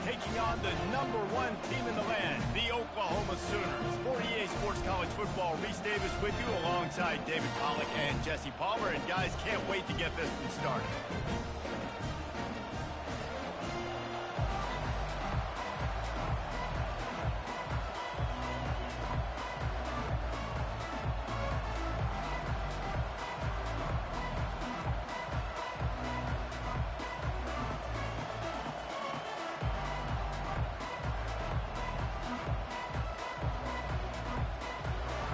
taking on the #1 team in the land, the Oklahoma Sooners. 48 Sports College Football, Reese Davis with you alongside David Pollack and Jesse Palmer. And guys, can't wait to get this one started.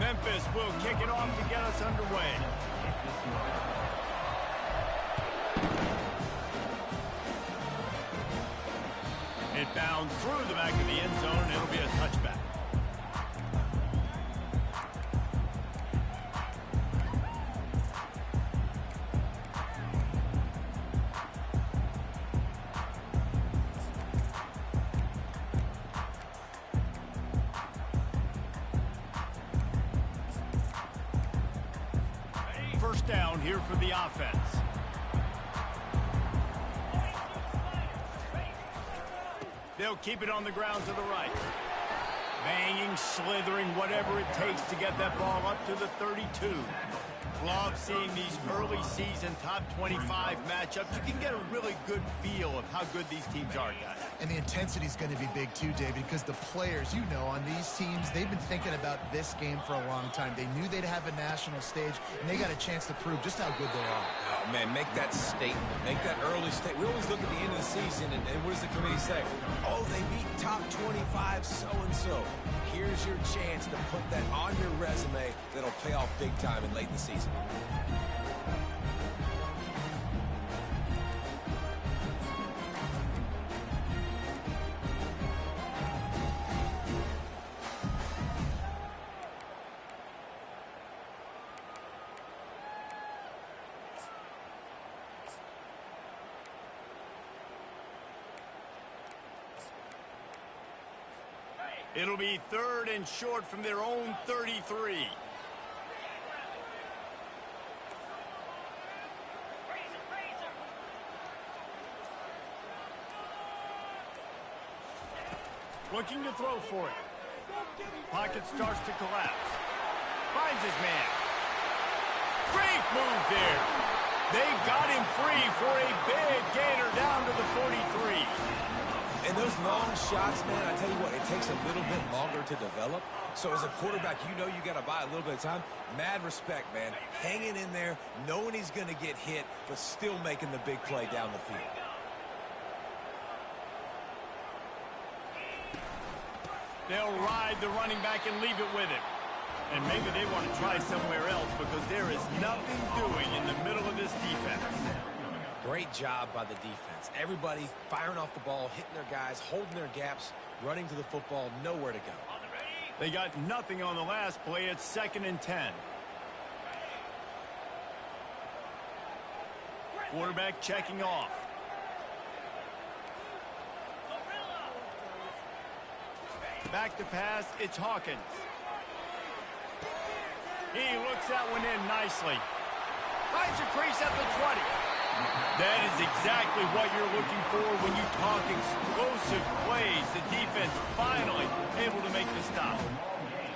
Memphis will kick it off to get us underway. It bounds through the back of the end zone, and it'll be a touchback. First down here for the offense. They'll keep it on the ground to the right. Banging, slithering, whatever it takes to get that ball up to the 32. Love seeing these early season top 25 matchups. You can get a really good feel of how good these teams are, guys. And the intensity is going to be big too, David, because the players, you know, on these teams, they've been thinking about this game for a long time. They knew they'd have a national stage, and they got a chance to prove just how good they are. Oh, man, make that statement. Make that early statement. We always look at the end of the season, and what does the committee say? Oh, they beat top 25 so-and-so. Here's your chance to put that on your resume that'll pay off big time and late in the season. It'll be 3rd and short from their own 33. Looking to throw for it. Pocket starts to collapse. Finds his man. Great move there. They got him free for a big gainer down to the 43. And those long shots, man, I tell you what, it takes a little bit longer to develop. So as a quarterback, you know you got to buy a little bit of time. Mad respect, man. Hanging in there, knowing he's going to get hit, but still making the big play down the field. They'll ride the running back and leave it with him. And maybe they want to try somewhere else because there is nothing doing in the middle of this defense. Great job by the defense. Everybody firing off the ball, hitting their guys, holding their gaps, running to the football, nowhere to go. They got nothing on the last play. It's 2nd and 10. Quarterback checking off. Back to pass, it's Hawkins. He looks that one in nicely. Finds a crease at the 20. That is exactly what you're looking for when you talk explosive plays. The defense finally able to make the stop.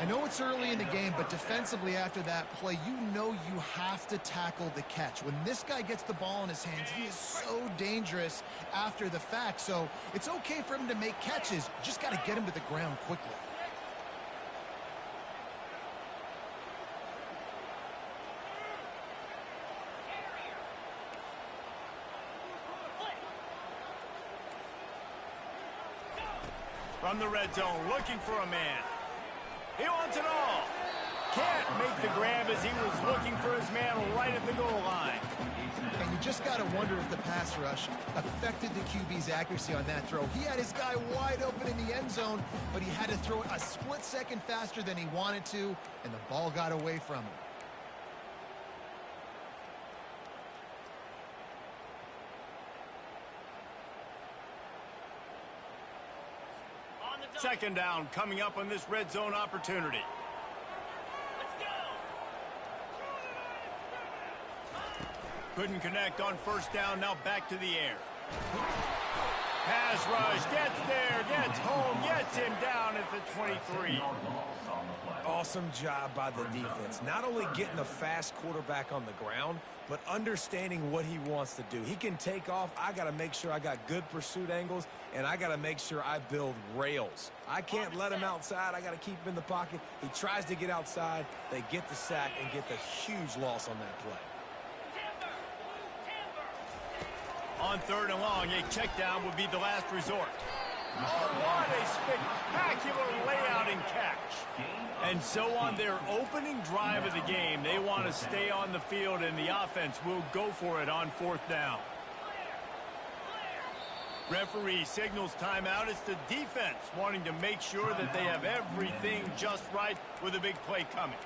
I know it's early in the game, but defensively after that play, you know you have to tackle the catch. When this guy gets the ball in his hands, he is so dangerous after the fact. So it's okay for him to make catches. Just got to get him to the ground quickly. From the red zone, looking for a man. He wants it all. Can't make the grab as he was looking for his man right at the goal line. And you just got to wonder if the pass rush affected the QB's accuracy on that throw. He had his guy wide open in the end zone, but he had to throw it a split second faster than he wanted to, and the ball got away from him. Second down coming up on this red zone opportunity. Couldn't connect on first down, now back to the air. Pass rush, gets there, gets home, gets him down at the 23. Awesome job by the defense. Not only getting a fast quarterback on the ground, but understanding what he wants to do. He can take off. I got to make sure I got good pursuit angles, and I got to make sure I build rails. I can't let him outside. I got to keep him in the pocket. He tries to get outside. They get the sack and get the huge loss on that play. On 3rd and long, a check down would be the last resort. Oh, what a spectacular layout and catch. And so on their opening drive of the game, they want to stay on the field, and the offense will go for it on 4th down. Referee signals timeout. It's the defense wanting to make sure that they have everything just right with a big play coming.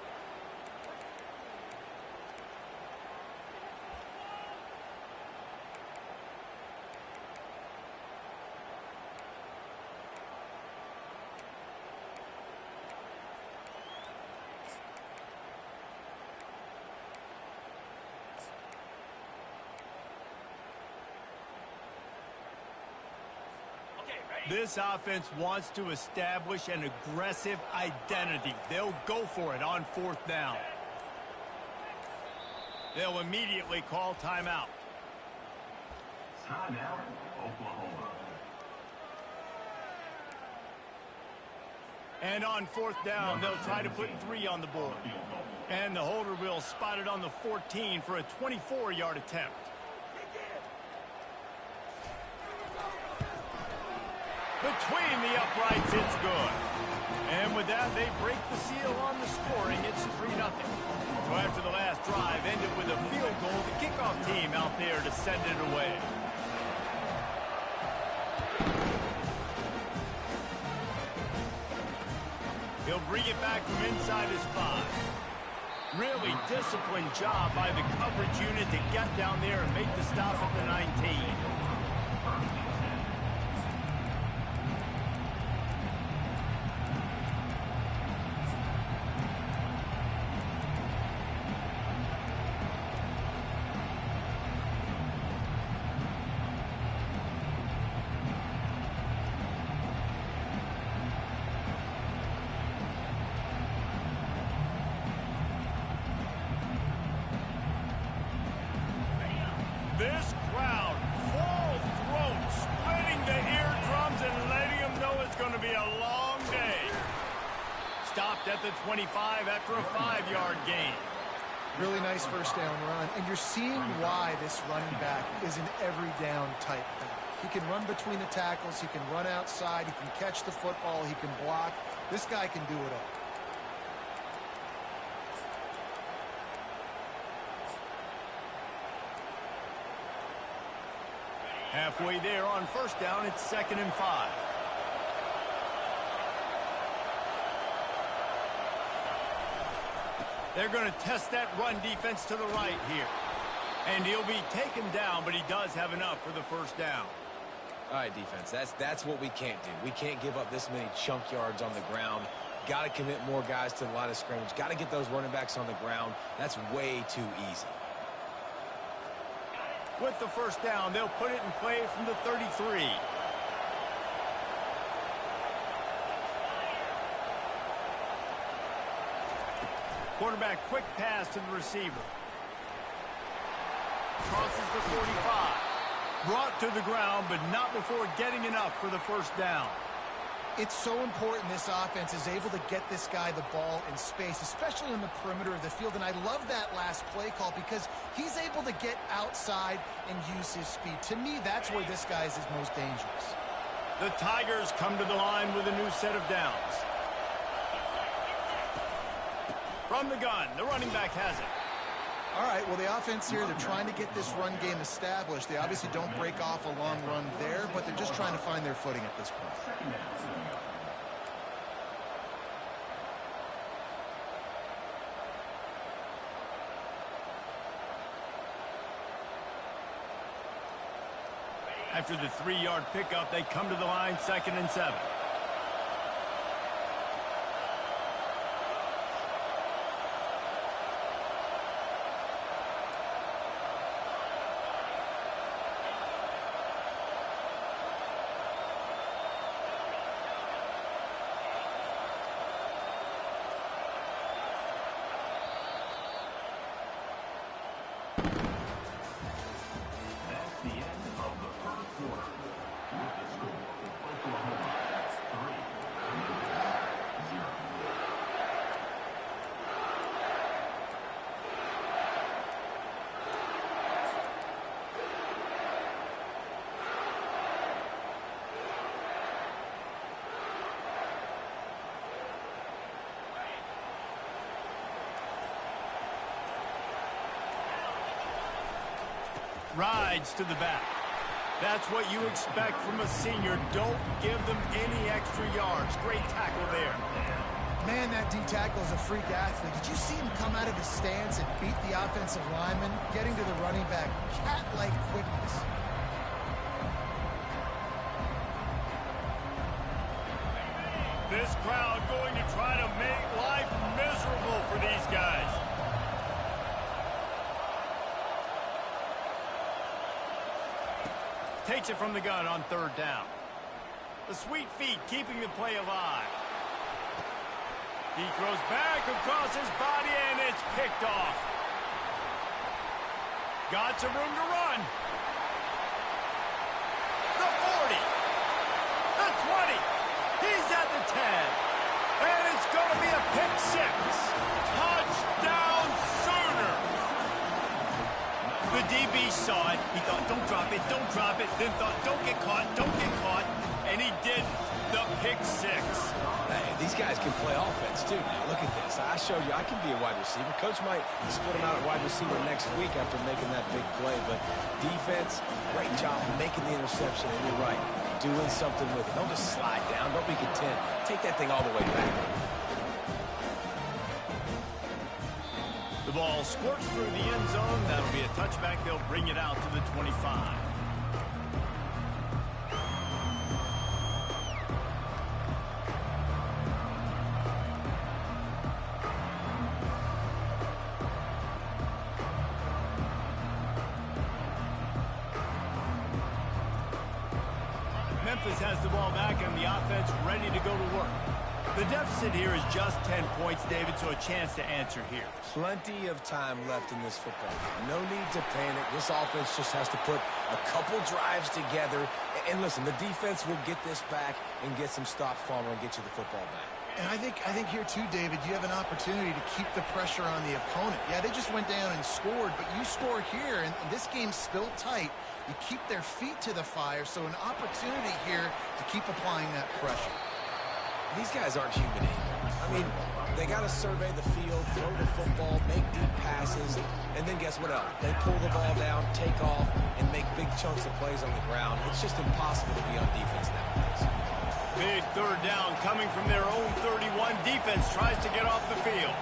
This offense wants to establish an aggressive identity. They'll go for it on 4th down. They'll immediately call timeout. Timeout, Oklahoma. And on 4th down, they'll try to put 3 on the board. And the holder will spot it on the 14 for a 24-yard attempt. Between the uprights, it's good. And with that, they break the seal on the scoring. It's 3-0. So after the last drive ended with a field goal, the kickoff team out there to send it away. He'll bring it back from inside his 5. Really disciplined job by the coverage unit to get down there and make the stop at the 19. This crowd, full throat, splitting the eardrums and letting them know it's going to be a long day. Stopped at the 25 after a 5-yard gain. Really nice first down run, and you're seeing why this running back is an every down type back. He can run between the tackles, he can run outside, he can catch the football, he can block. This guy can do it all. Halfway there on 1st down, it's 2nd and 5. They're going to test that run defense to the right here. And he'll be taken down, but he does have enough for the 1st down. All right, defense, that's what we can't do. We can't give up this many chunk yards on the ground. Got to commit more guys to the line of scrimmage. Got to get those running backs on the ground. That's way too easy. With the 1st down, they'll put it in play from the 33. Quarterback quick pass to the receiver. Crosses the 45. Brought to the ground, but not before getting enough for the 1st down. It's so important this offense is able to get this guy the ball in space, especially on the perimeter of the field. And I love that last play call because he's able to get outside and use his speed. To me, that's where this guy is his most dangerous. The Tigers come to the line with a new set of downs. From the gun, the running back has it. All right, well, the offense here, they're trying to get this run game established. They obviously don't break off a long run there, but they're just trying to find their footing at this point. After the 3-yard pickup, they come to the line 2nd and 7. Rides to the back. That's what you expect from a senior. Don't give them any extra yards. Great tackle there. Man, that D tackle is a freak athlete. Did you see him come out of his stance and beat the offensive lineman, getting to the running back? Cat-like quickness. This crowd going to try to make life miserable for these guys. Takes it from the gun on third down. The sweet feet keeping the play alive. He throws back across his body, and it's picked off. Got some room to run. The 40. The 20. He's at the 10. And it's going to be a pick six. Touchdown Sooner. The DB saw it. He thought, don't drop it, don't drop it. Then thought, don't get caught, don't get caught. And he did the pick six. Hey, these guys can play offense, too. Now, look at this. I showed you I can be a wide receiver. Coach might split him out at wide receiver next week after making that big play. But defense, great job making the interception. And you're right, doing something with it. Don't just slide down. Don't be content. Take that thing all the way back. The ball squirts through the end zone. That'll be a touchback. They'll bring it out to the 25. Memphis has the ball back and the offense ready to go to work. The deficit here is just 10 points, David, so a chance to answer here. Plenty of time left in this football game. No need to panic. This offense just has to put a couple drives together. And listen, the defense will get this back and get some stops, Palmer, and get you the football back. And I think here too, David, you have an opportunity to keep the pressure on the opponent. Yeah, they just went down and scored, but you score here, and this game's still tight. You keep their feet to the fire, so an opportunity here to keep applying that pressure. These guys aren't human either. I mean, they got to survey the field, throw the football, make deep passes, and then guess what else? They pull the ball down, take off, and make big chunks of plays on the ground. It's just impossible to be on defense nowadays. Big third down coming from their own 31. Defense tries to get off the field.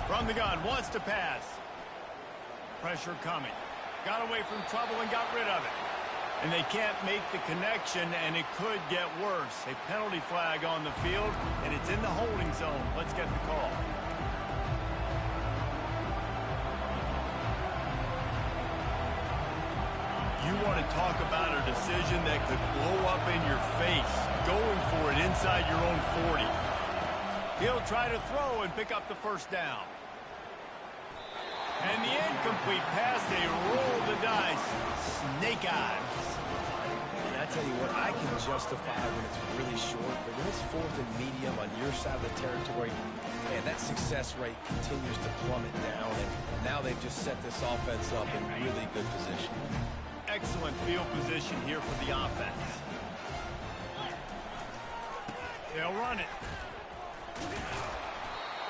From the gun, wants to pass. Pressure coming. Got away from trouble and got rid of it. And they can't make the connection, and it could get worse. A penalty flag on the field, and it's in the holding zone. Let's get the call. You want to talk about a decision that could blow up in your face, going for it inside your own 40. He'll try to throw and pick up the first down. And the incomplete pass, they roll the dice. Snake eyes. And I tell you what, I can justify when it's really short, but when it's fourth and medium on your side of the territory, man, that success rate continues to plummet down, and now they've just set this offense up in really good position. Excellent field position here for the offense. They'll run it.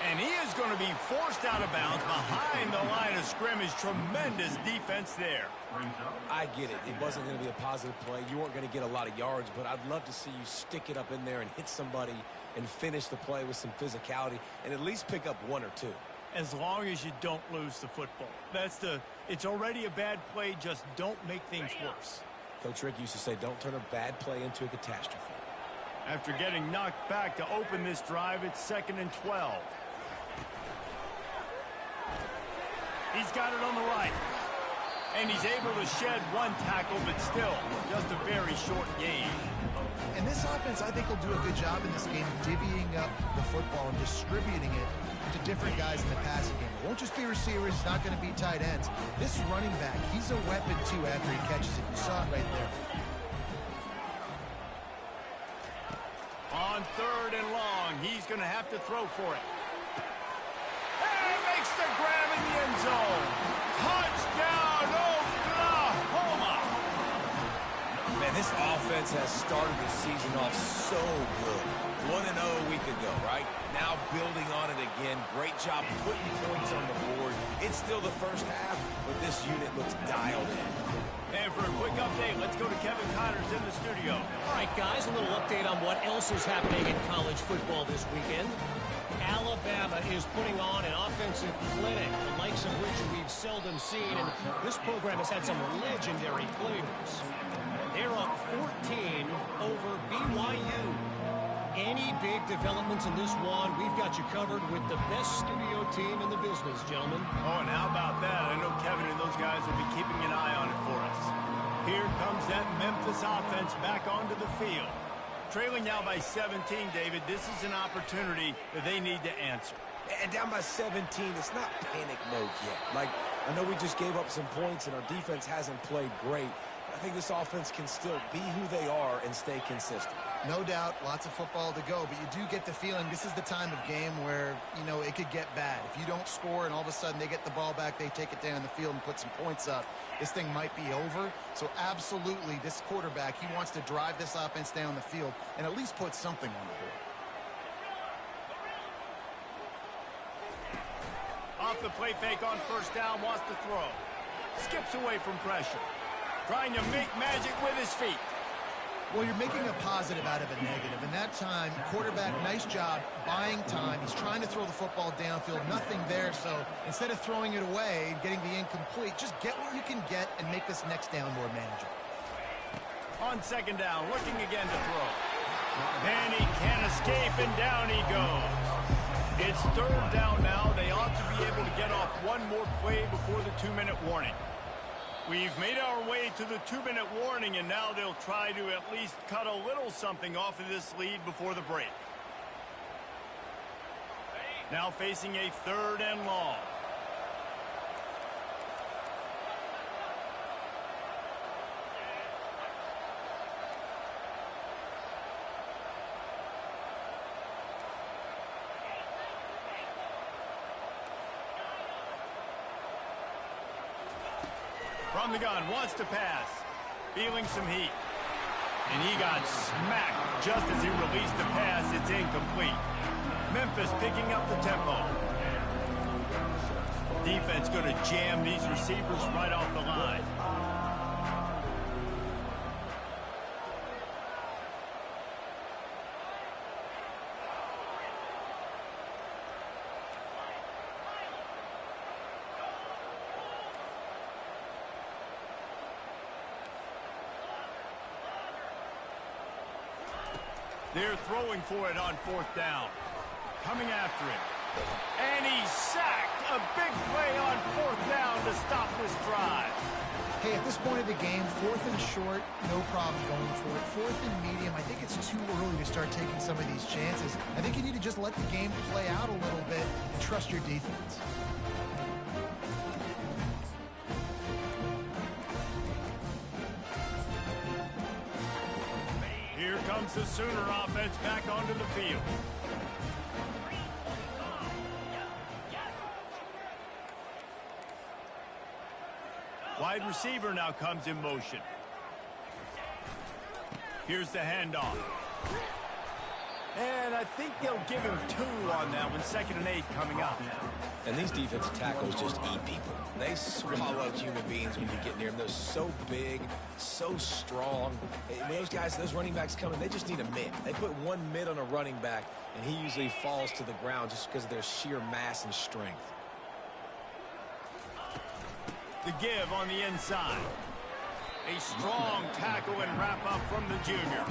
And he is going to be forced out of bounds behind the line of scrimmage. Tremendous defense there. I get it. It wasn't going to be a positive play. You weren't going to get a lot of yards, but I'd love to see you stick it up in there and hit somebody and finish the play with some physicality and at least pick up one or two. As long as you don't lose the football. It's already a bad play. Just don't make things worse. Coach Rick used to say, don't turn a bad play into a catastrophe. After getting knocked back to open this drive, it's 2nd and 12. He's got it on the right. And he's able to shed one tackle, but still, just a very short game. And this offense, I think, will do a good job in this game divvying up the football and distributing it to different guys in the passing game. It won't just be receivers. It's not going to be tight ends. This running back, he's a weapon, too, after he catches it. You saw it right there. On 3rd and long, he's going to have to throw for it. And makes the grab in the end zone. Touchdown, Oklahoma! Man, Man, this offense has started the season off so good. 1-0 a week ago, right? Now building on it again. Great job putting points on the board. It's still the first half, but this unit looks dialed in. And for a quick update, let's go to Kevin Connors in the studio. All right, guys, a little update on what else is happening in college football this weekend. Alabama is putting on an offensive clinic, the likes of which we've seldom seen, and this program has had some legendary players. They're up 14 over BYU. Any big developments in this one, we've got you covered with the best studio team in the business, gentlemen. Oh, and how about that? I know Kevin and those guys will be keeping an eye on it for us. Here comes that Memphis offense back onto the field. Trailing now by 17, David. This is an opportunity that they need to answer. And down by 17, it's not panic mode yet. Like, I know we just gave up some points and our defense hasn't played great. I think this offense can still be who they are and stay consistent. No doubt, lots of football to go, but you do get the feeling this is the time of game where, you know, it could get bad. If you don't score and all of a sudden they get the ball back, they take it down the field and put some points up, this thing might be over. So absolutely, this quarterback, he wants to drive this offense down the field and at least put something on the board. Off the play fake on first down, wants to throw. Skips away from pressure. Trying to make magic with his feet. Well, you're making a positive out of a negative. And that time, quarterback, nice job, buying time. He's trying to throw the football downfield. Nothing there. So instead of throwing it away and getting the incomplete, just get what you can get and make this next down more manageable. On second down, looking again to throw. And he can't escape, and down he goes. It's third down now. They ought to be able to get off one more play before the 2-minute warning. We've made our way to the 2-minute warning, and now they'll try to at least cut a little something off of this lead before the break. Now facing a 3rd and long. From the gun, wants to pass. Feeling some heat. And he got smacked just as he released the pass. It's incomplete. Memphis picking up the tempo. Defense going to jam these receivers right off the line. They're throwing for it on 4th down. Coming after it. And he's sacked. A big play on 4th down to stop this drive. Hey, at this point of the game, 4th and short, no problem going for it. 4th and medium, I think it's too early to start taking some of these chances. I think you need to just let the game play out a little bit and trust your defense. Here comes the Sooner offense back onto the field. Wide receiver now comes in motion. Here's the handoff. And I think they'll give him 2 on that one. 2nd and 8 coming up. And these defensive tackles just eat people. They swallow human beings when you get near them. They're so big, so strong. When those guys, those running backs come in, they just need a mid. They put one mid on a running back, and he usually falls to the ground just because of their sheer mass and strength. The give on the inside. A strong tackle and wrap up from the junior.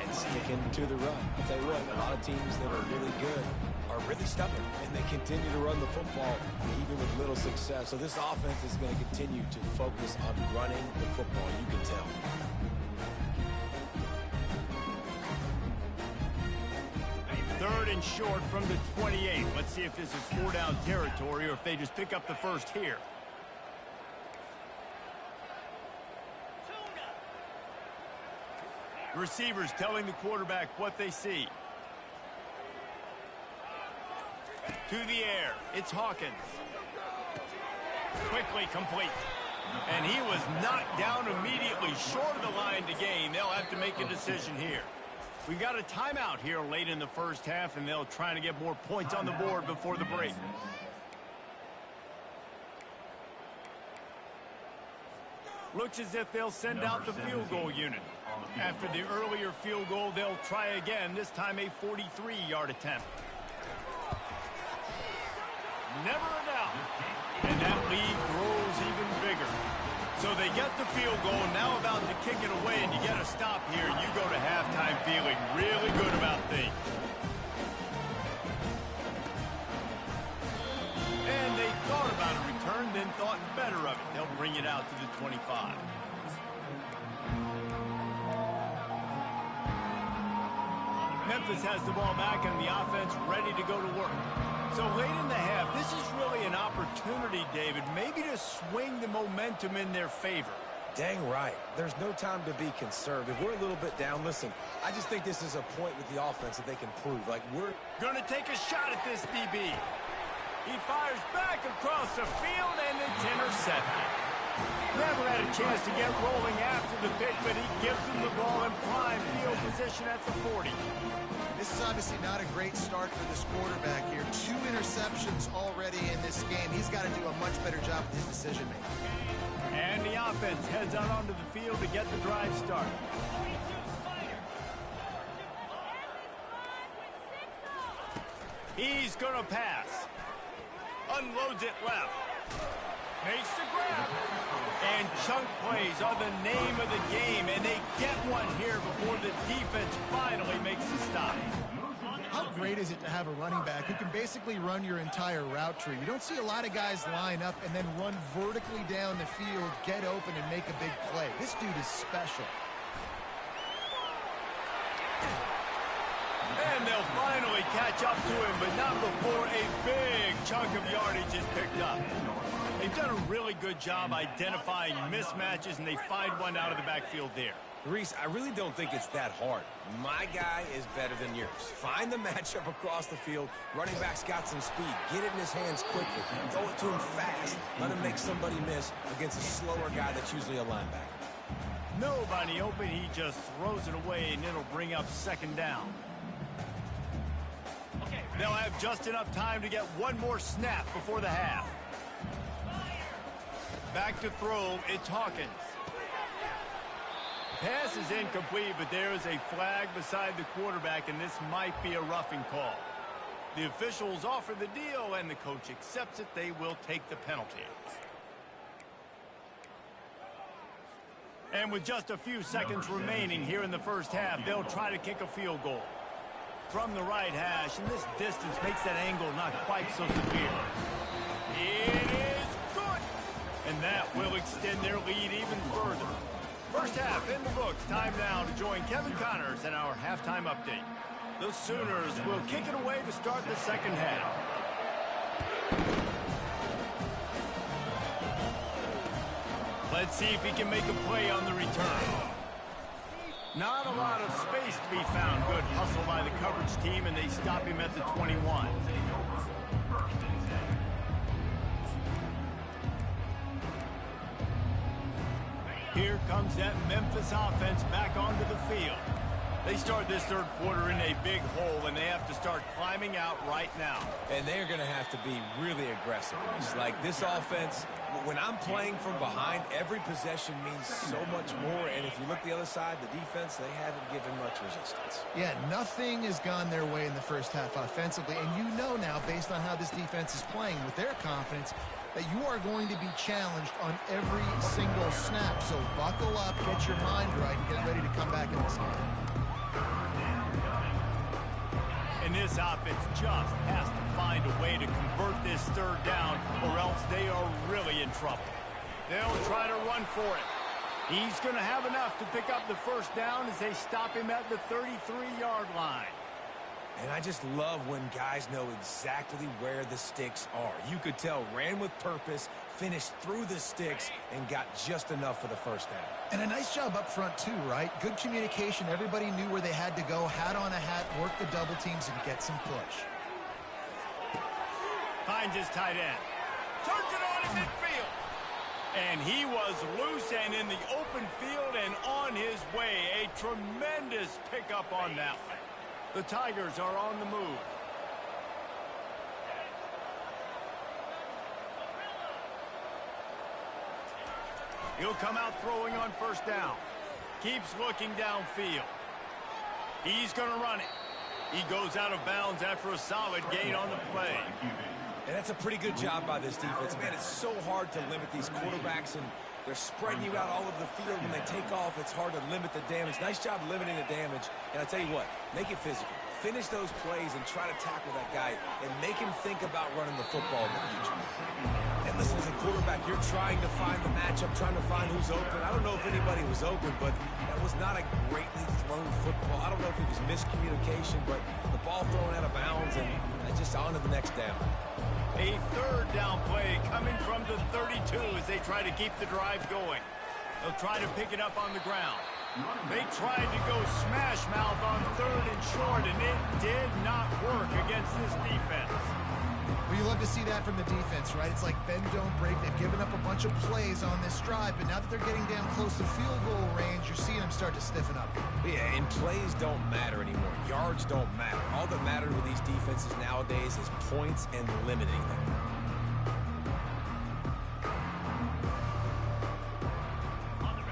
And sticking to the run. I'll tell you what, a lot of teams that are really good are really stubborn, and they continue to run the football even with little success. So this offense is going to continue to focus on running the football, you can tell. Third and short from the 28. Let's see if this is 4-down territory or if they just pick up the first here. Receivers telling the quarterback what they see. To the air. It's Hawkins. Quickly complete. And he was knocked down immediately short of the line to gain. They'll have to make a decision here. We've got a timeout here late in the first half, and they'll try to get more points on the board before the break. Looks as if they'll send out the field goal unit. After the earlier field goal, they'll try again, this time a 43-yard attempt. Never a doubt. And that lead grows even bigger. So they get the field goal, now about to kick it away, and you get a stop here. You go to halftime feeling really good about things. And they thought about a return, then thought better of it. They'll bring it out to the 25. Memphis has the ball back and the offense ready to go to work. So late in the half, this is really an opportunity, David, maybe to swing the momentum in their favor. Dang right. There's no time to be conservative. We're a little bit down. Listen, I just think this is a point with the offense that they can prove. Like, we're going to take a shot at this DB. He fires back across the field, and it's intercepted. Never had a chance to get rolling after the pick, but he gives him the ball in prime field position at the 40. This is obviously not a great start for this quarterback here. 2 interceptions already in this game. He's got to do a much better job with his decision-making. And the offense heads out onto the field to get the drive started. He's going to pass. Unloads it left. Makes the grab. And chunk plays are the name of the game, and they get one here before the defense finally makes a stop. How great is it to have a running back who can basically run your entire route tree? You don't see a lot of guys line up and then run vertically down the field, get open, and make a big play. This dude is special. And they'll finally catch up to him, but not before a big chunk of yardage is picked up. They've done a really good job identifying mismatches, and they find one out of the backfield there. Reese, I really don't think it's that hard. My guy is better than yours. Find the matchup across the field. Running back's got some speed. Get it in his hands quickly. Throw it to him fast. Let him make somebody miss against a slower guy that's usually a linebacker. Nobody open. He just throws it away, and it'll bring up second down. They'll have just enough time to get one more snap before the half. Back to throw, it's Hawkins. Pass is incomplete, but there is a flag beside the quarterback, and this might be a roughing call. The officials offer the deal, and the coach accepts it. They will take the penalty. And with just a few seconds remaining here in the first half, they'll try to kick a field goal. From the right hash, and this distance makes that angle not quite so severe. It is good! And that will extend their lead even further. First half in the books. Time now to join Kevin Connors in our halftime update. The Sooners will kick it away to start the second half. Let's see if he can make a play on the return. Not a lot of space to be found. Good hustle by the coverage team, and they stop him at the 21. Here comes that Memphis offense back onto the field. They start this third quarter in a big hole, and they have to start climbing out right now. And they're going to have to be really aggressive. It's like this offense, when I'm playing from behind, every possession means so much more. And if you look the other side, the defense, they haven't given much resistance. Yeah, nothing has gone their way in the first half offensively. And you know now, based on how this defense is playing with their confidence, that you are going to be challenged on every single snap. So buckle up, get your mind right, and get ready to come back in this game. And this offense just has to find a way to convert this third down, or else they are really in trouble. They'll try to run for it. He's going to have enough to pick up the first down as they stop him at the 33-yard line. And I just love when guys know exactly where the sticks are. You could tell ran with purpose, finished through the sticks, and got just enough for the first down. And a nice job up front, too, right? Good communication. Everybody knew where they had to go, hat on a hat, work the double teams, and get some push. Finds his tight end. Turns it on in midfield. And he was loose and in the open field and on his way. A tremendous pickup on that one. The Tigers are on the move. He'll come out throwing on first down. Keeps looking downfield. He's going to run it. He goes out of bounds after a solid gain on the play. And that's a pretty good job by this defense. Man, it's so hard to limit these quarterbacks, and they're spreading you out all over the field. When they take off, it's hard to limit the damage. Nice job limiting the damage. And I tell you what, make it physical. Finish those plays and try to tackle that guy and make him think about running the football in the future. And listen, as a quarterback, you're trying to find the matchup, trying to find who's open. I don't know if anybody was open, but that was not a greatly thrown football. I don't know if it was miscommunication, but the ball thrown out of bounds and just on to the next down. A third down play coming from the 32 as they try to keep the drive going. They'll try to pick it up on the ground. They tried to go smash mouth on third and short, and it did not work against this defense. Well, you love to see that from the defense, right? It's like bend, don't break. They've given up a bunch of plays on this drive, but now that they're getting down close to field goal range, you're seeing them start to stiffen up. Yeah, and plays don't matter anymore. Yards don't matter. All that matters with these defenses nowadays is points and limiting them.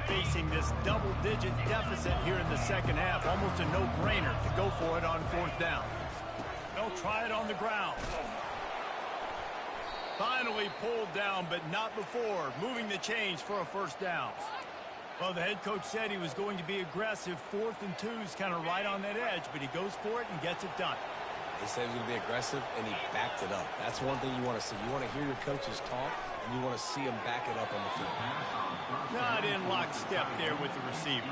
Facing this double-digit deficit here in the second half, almost a no-brainer to go for it on fourth down. They'll try it on the ground. Finally pulled down, but not before moving the chains for a first down. Well, the head coach said he was going to be aggressive. 4th and 2 is kind of right on that edge, but he goes for it and gets it done. He said he was going to be aggressive, and he backed it up. That's one thing you want to see. You want to hear your coaches talk, and you want to see them back it up on the field. Not in lockstep there with the receiver.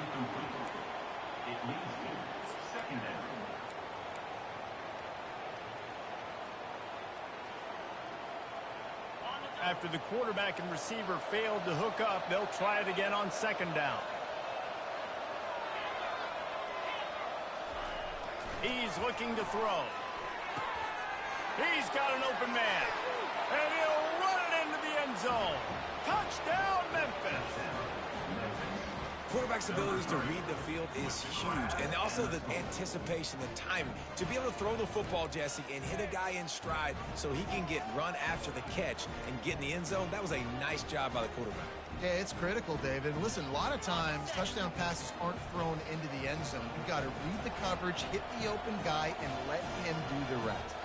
After the quarterback and receiver failed to hook up, they'll try it again on second down. He's looking to throw. He's got an open man. And he'll run it into the end zone. Touchdown, Memphis. Quarterback's abilities to read the field is huge, and also the anticipation, the timing. To be able to throw the football, Jesse, and hit a guy in stride so he can get run after the catch and get in the end zone, that was a nice job by the quarterback. Yeah, it's critical, David. And listen, a lot of times touchdown passes aren't thrown into the end zone. You've got to read the coverage, hit the open guy, and let him do the rest.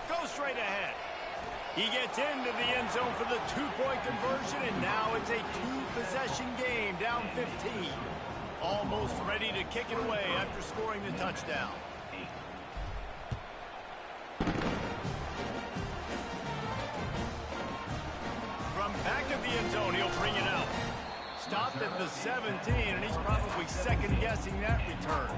Go straight ahead. He gets into the end zone for the two-point conversion, and now it's a two-possession game, down 15. Almost ready to kick it away after scoring the touchdown. From back of the end zone, he'll bring it out. Stopped at the 17, and he's probably second-guessing that return.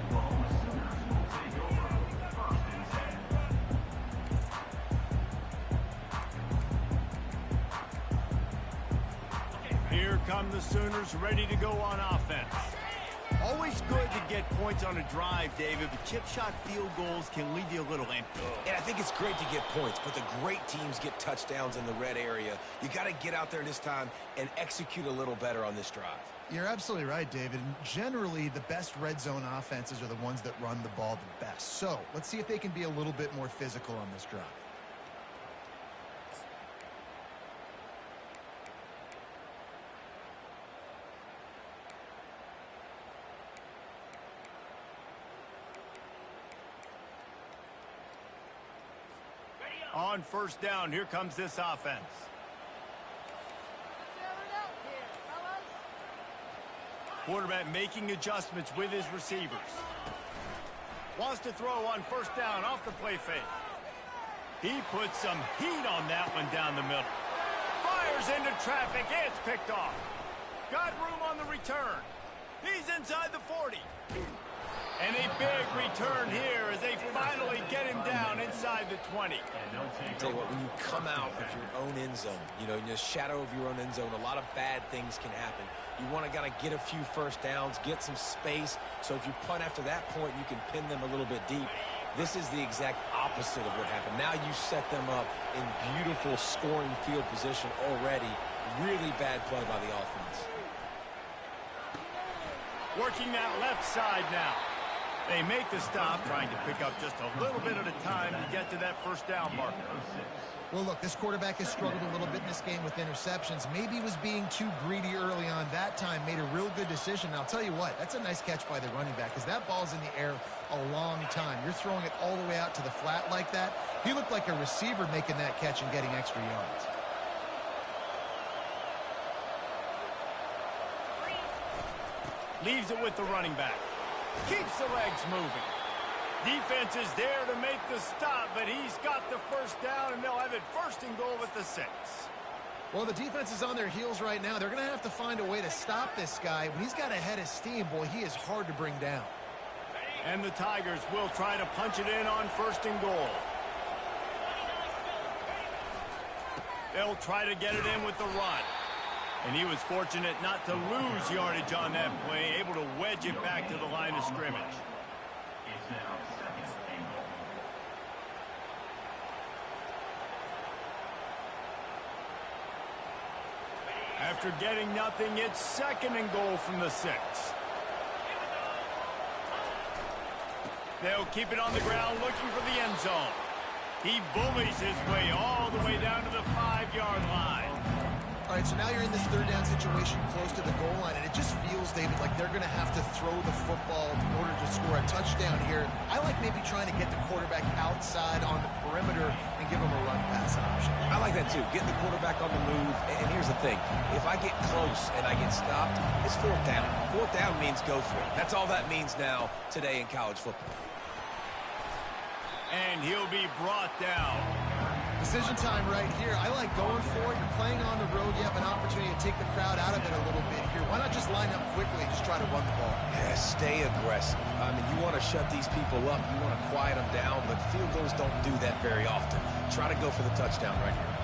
Here come the Sooners ready to go on offense. Always good to get points on a drive, David, but chip shot field goals can leave you a little empty. And I think it's great to get points, but the great teams get touchdowns in the red area. You got to get out there this time and execute a little better on this drive. You're absolutely right, David. Generally, the best red zone offenses are the ones that run the ball the best. So let's see if they can be a little bit more physical on this drive. On first down, here comes this offense. Quarterback making adjustments with his receivers. Wants to throw on first down off the play fake. He puts some heat on that one down the middle. Fires into traffic. It's picked off. Got room on the return. He's inside the 40. And a big return here as they finally get him down inside the 20. I'll tell you what, when you come out of your own end zone, in the shadow of your own end zone, a lot of bad things can happen. You want to kind of get a few first downs, get some space, so if you punt after that point, you can pin them a little bit deep. This is the exact opposite of what happened. Now you set them up in beautiful scoring field position already. Really bad play by the offense. Working that left side now. They make the stop, trying to pick up just a little bit at a time to get to that first down marker. Well, look, this quarterback has struggled a little bit in this game with interceptions. Maybe he was being too greedy early on. That time made a real good decision. And I'll tell you what, that's a nice catch by the running back because that ball's in the air a long time. You're throwing it all the way out to the flat like that. He looked like a receiver making that catch and getting extra yards. Leaves it with the running back. Keeps the legs moving. Defense is there to make the stop, but he's got the first down, and they'll have it first and goal at the 6. Well, the defense is on their heels right now. They're going to have to find a way to stop this guy. When he's got a head of steam, boy, he is hard to bring down. And the Tigers will try to punch it in on first and goal. They'll try to get it in with the run. And he was fortunate not to lose yardage on that play, able to wedge it back to the line of scrimmage. After getting nothing, it's second and goal from the 6. They'll keep it on the ground looking for the end zone. He bullies his way all the way down to the 5-yard line. All right, so now you're in this third down situation close to the goal line, and it just feels, David, like they're going to have to throw the football in order to score a touchdown here. I like maybe trying to get the quarterback outside on the perimeter and give him a run pass option. I like that too, getting the quarterback on the move. And here's the thing, if I get close and I get stopped, it's fourth down. Fourth down means go for it. That's all that means now today in college football. And he'll be brought down. Decision time right here. I like going for it. You're playing on the road. You have an opportunity to take the crowd out of it a little bit here. Why not just line up quickly and just try to run the ball? Yeah, stay aggressive. I mean, you want to shut these people up. You want to quiet them down, but field goals don't do that very often. Try to go for the touchdown right here.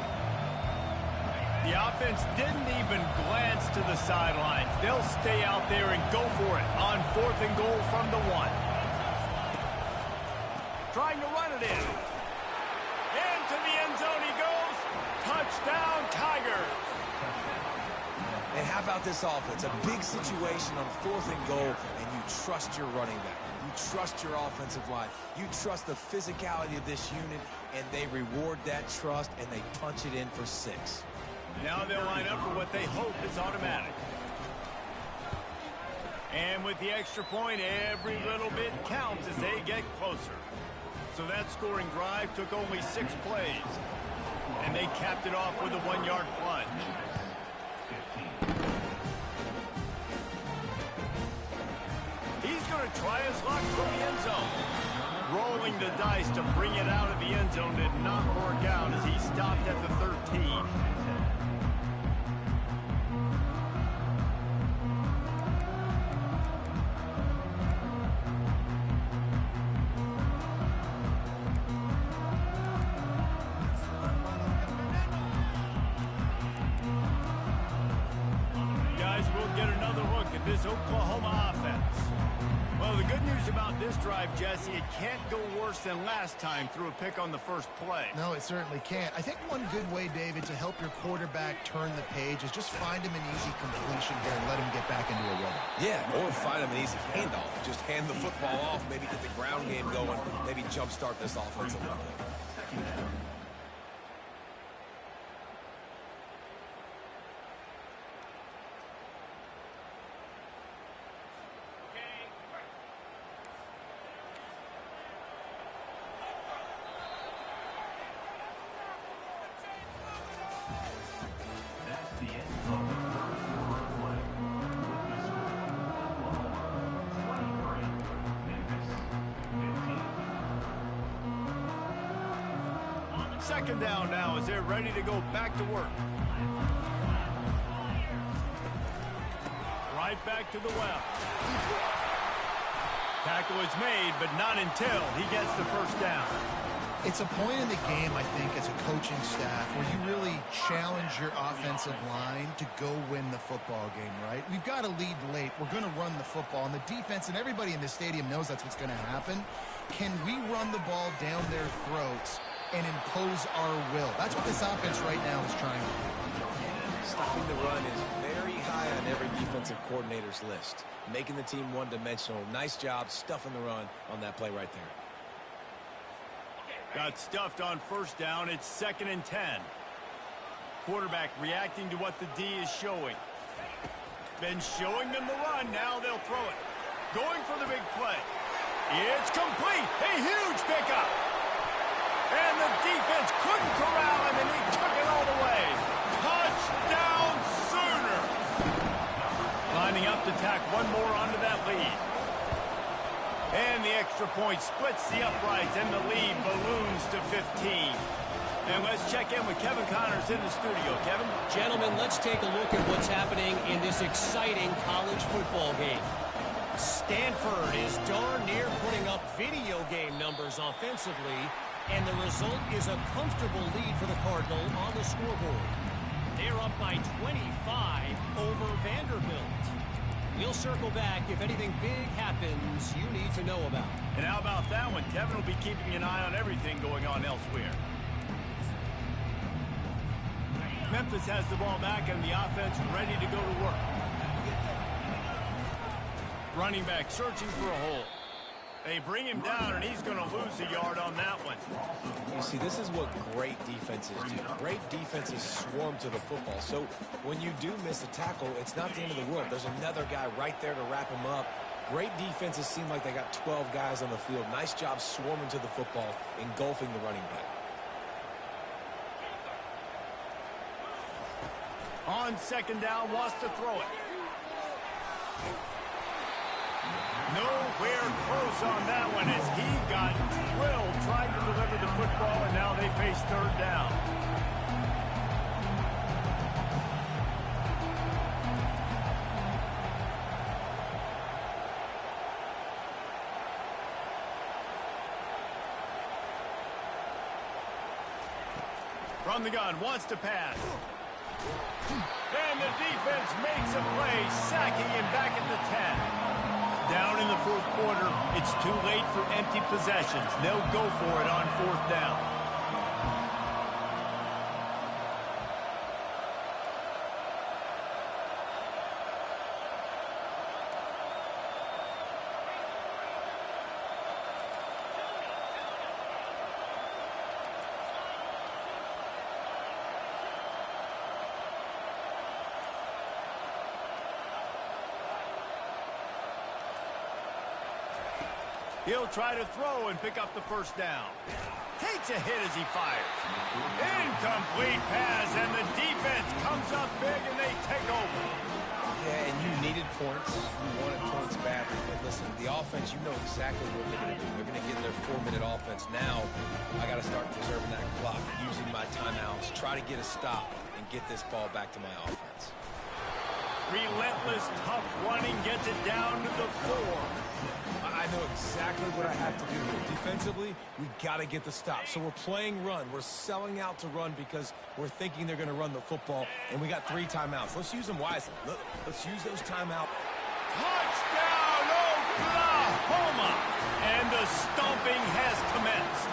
The offense didn't even glance to the sidelines. They'll stay out there and go for it on fourth and goal from the 1. Trying to run it in. Into the end zone he goes. Touchdown, Tigers. And how about this offense? A big situation on fourth and goal, and you trust your running back. You trust your offensive line. You trust the physicality of this unit, and they reward that trust, and they punch it in for 6. Now they'll line up for what they hope is automatic. And with the extra point, every little bit counts as they get closer. So that scoring drive took only 6 plays. And they capped it off with a 1-yard plunge. He's going to try his luck from the end zone. Rolling the dice to bring it out of the end zone did not work out as he stopped at the 13. This Oklahoma offense. Well, the good news about this drive, Jesse, it can't go worse than last time through a pick on the first play. No, it certainly can't. I think one good way, David, to help your quarterback turn the page is just find him an easy completion here and let him get back into a rhythm. Yeah, or find him an easy handoff. Just hand the football off, maybe get the ground game going, maybe jumpstart this offense a little bit. Second down now as they're ready to go back to work. Right back to the well. Tackle is made, but not until he gets the first down. It's a point in the game, I think, as a coaching staff where you really challenge your offensive line to go win the football game, right? We've got to lead late. We're going to run the football. And the defense and everybody in the stadium knows that's what's going to happen. Can we run the ball down their throats and impose our will? That's what this offense right now is trying to do. Stopping the run is very high on every defensive coordinator's list. Making the team one-dimensional. Nice job stuffing the run on that play right there. Got stuffed on first down. It's 2nd and 10. Quarterback reacting to what the D is showing. Been showing them the run. Now they'll throw it. Going for the big play. It's complete. A huge pickup. And the defense couldn't corral him, and he took it all the way. Touchdown Sooner. Lining up to tack one more onto that lead. And the extra point splits the uprights, and the lead balloons to 15. And let's check in with Kevin Connors in the studio. Kevin? Gentlemen, let's take a look at what's happening in this exciting college football game. Stanford is darn near putting up video game numbers offensively, and the result is a comfortable lead for the Cardinal on the scoreboard. They're up by 25 over Vanderbilt. We'll circle back if anything big happens you need to know about. And how about that one? Kevin will be keeping an eye on everything going on elsewhere. Memphis has the ball back and the offense ready to go to work. Running back searching for a hole. They bring him down, and he's going to lose a yard on that one. You see, this is what great defenses do. Great defenses swarm to the football. So when you do miss a tackle, it's not the end of the world. There's another guy right there to wrap him up. Great defenses seem like they got 12 guys on the field. Nice job swarming to the football, engulfing the running back. On 2nd down, wants to throw it. Nowhere close on that one as he got drilled trying to deliver the football, and now they face 3rd down. From the gun, wants to pass. And the defense makes a play, sacking him back at the 10. Down in the 4th quarter, it's too late for empty possessions. They'll go for it on 4th down. He'll try to throw and pick up the 1st down. Takes a hit as he fires. Incomplete pass, and the defense comes up big, and they take over. Yeah, and you needed points. You wanted points badly. But listen, the offense, you know exactly what they're going to do. They're going to get their 4-minute offense. Now, I got to start preserving that clock, using my timeouts, try to get a stop, and get this ball back to my offense. Relentless, tough running gets it down to the 4. I know exactly what I have to do here. Defensively, we got to get the stop. So we're playing run. We're selling out to run because we're thinking they're going to run the football, and we got 3 timeouts. Let's use them wisely. Let's use those timeouts. Touchdown, Oklahoma! And the stomping has commenced.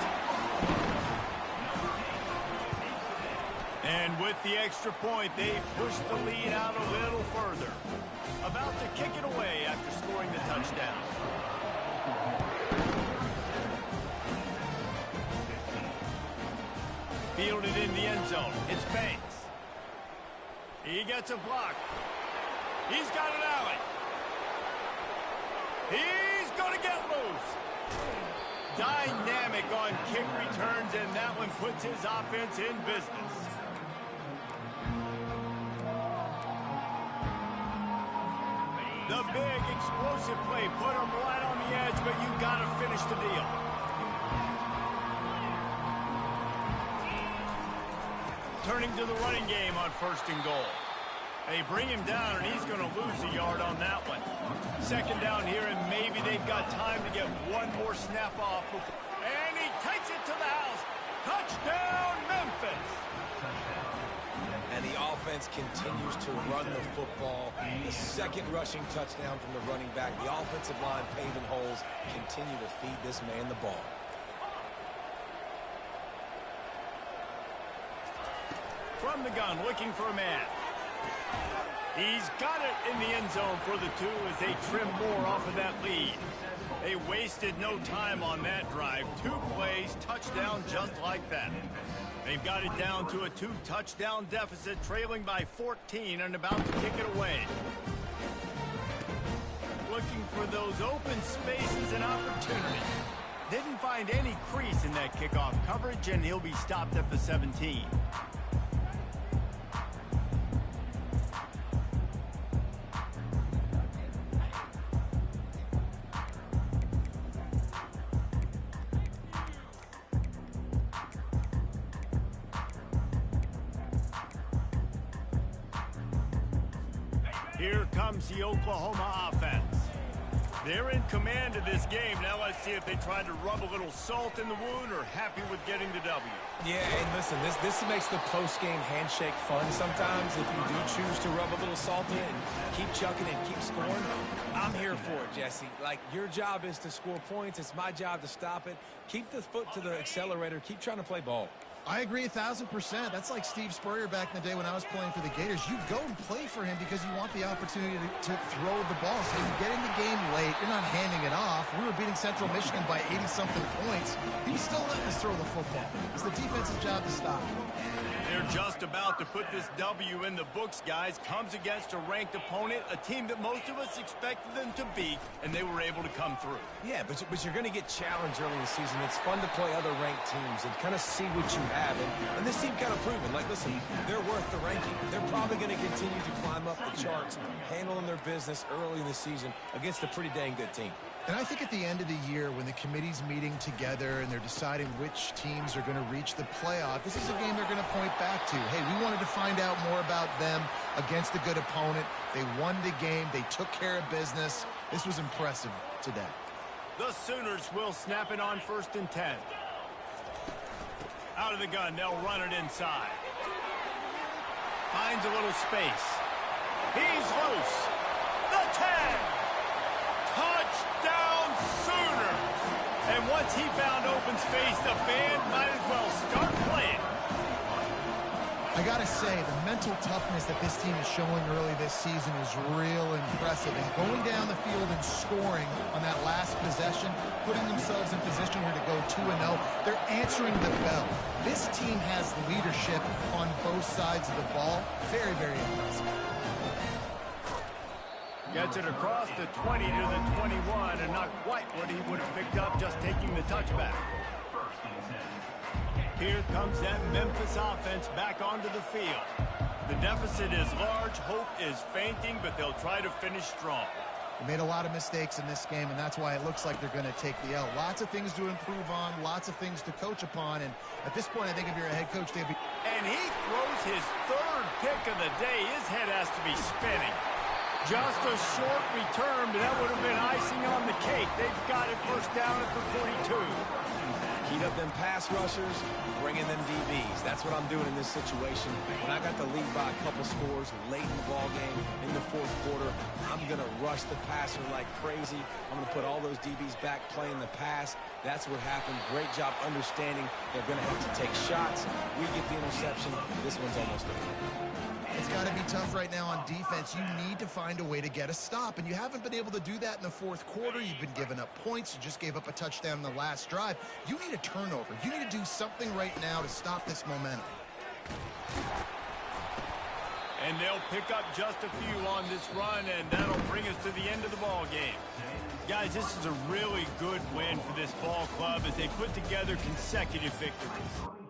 And with the extra point, they push the lead out a little further. About to kick it away after scoring the touchdown. Fielded in the end zone. It's Banks. He gets a block. He's got an alley. He's going to get loose. Dynamic on kick returns, and that one puts his offense in business. The big explosive play put him right on the edge, but you got to finish the deal. Turning to the running game on 1st and goal. They bring him down, and he's going to lose a yard on that one. 2nd down here, and maybe they've got time to get one more snap off. And he takes it to the house. Touchdown, Memphis. And the offense continues to run the football. The second rushing touchdown from the running back. The offensive line paving holes continue to feed this man the ball. From the gun, looking for a man. He's got it in the end zone for the 2 as they trim more off of that lead. They wasted no time on that drive. 2 plays, touchdown just like that. They've got it down to a 2-touchdown deficit, trailing by 14 and about to kick it away. Looking for those open spaces and opportunity. Didn't find any crease in that kickoff coverage, and he'll be stopped at the 17. Here comes the Oklahoma offense. They're in command of this game. Now let's see if they try to rub a little salt in the wound or happy with getting the W. Yeah, and listen, this makes the post-game handshake fun sometimes if you do choose to rub a little salt in and keep chucking and keep scoring. I'm here for it, Jesse. Like, your job is to score points. It's my job to stop it. Keep the foot to the accelerator. Keep trying to play ball. I agree 1,000%. That's like Steve Spurrier back in the day when I was playing for the Gators. You go and play for him because you want the opportunity to throw the ball. So you get in the game late, you're not handing it off. We were beating Central Michigan by 80-something points. He was still letting us throw the football. It's the defense's job to stop. They're just about to put this W in the books, guys. Comes against a ranked opponent, a team that most of us expected them to beat, and they were able to come through. Yeah, but you're going to get challenged early in the season. It's fun to play other ranked teams and kind of see what you have. And this team kind of proven, like, listen, they're worth the ranking. They're probably going to continue to climb up the charts, handling their business early in the season against a pretty dang good team. And I think at the end of the year, when the committee's meeting together and they're deciding which teams are going to reach the playoff, this is a game they're going to point back to. Hey, we wanted to find out more about them against a good opponent. They won the game. They took care of business. This was impressive today. The Sooners will snap it on 1st and 10. Out of the gun, they'll run it inside. Finds a little space. He's loose. The 10. Touchdown, Sooners! And once he found open space, the band might as well start playing. I got to say, the mental toughness that this team is showing early this season is real impressive. And going down the field and scoring on that last possession, putting themselves in position here to go 2-0, they're answering the bell. This team has leadership on both sides of the ball. Very, very impressive. Gets it across the 20 to the 21, and not quite what he would have picked up just taking the touchback. Here comes that Memphis offense back onto the field. The deficit is large, hope is fainting, but they'll try to finish strong. They made a lot of mistakes in this game, and that's why it looks like they're going to take the L. Lots of things to improve on, lots of things to coach upon, and at this point, I think if you're a head coach, they'll be... And he throws his 3rd pick of the day. His head has to be spinning. Just a short return, but that would have been icing on the cake. They've got it 1st down at the 42. Heat up them pass rushers, bring in them DBs. That's what I'm doing in this situation. When I got the lead by a couple scores late in the ball game, in the 4th quarter, I'm going to rush the passer like crazy. I'm going to put all those DBs back playing the pass. That's what happened. Great job understanding they're going to have to take shots. We get the interception. This one's almost over. It's got to be tough right now on defense. You need to find a way to get a stop, and you haven't been able to do that in the 4th quarter. You've been giving up points. You just gave up a touchdown in the last drive. You need a turnover. You need to do something right now to stop this momentum. And they'll pick up just a few on this run, and that'll bring us to the end of the ball game. Guys, this is a really good win for this ball club as they put together consecutive victories.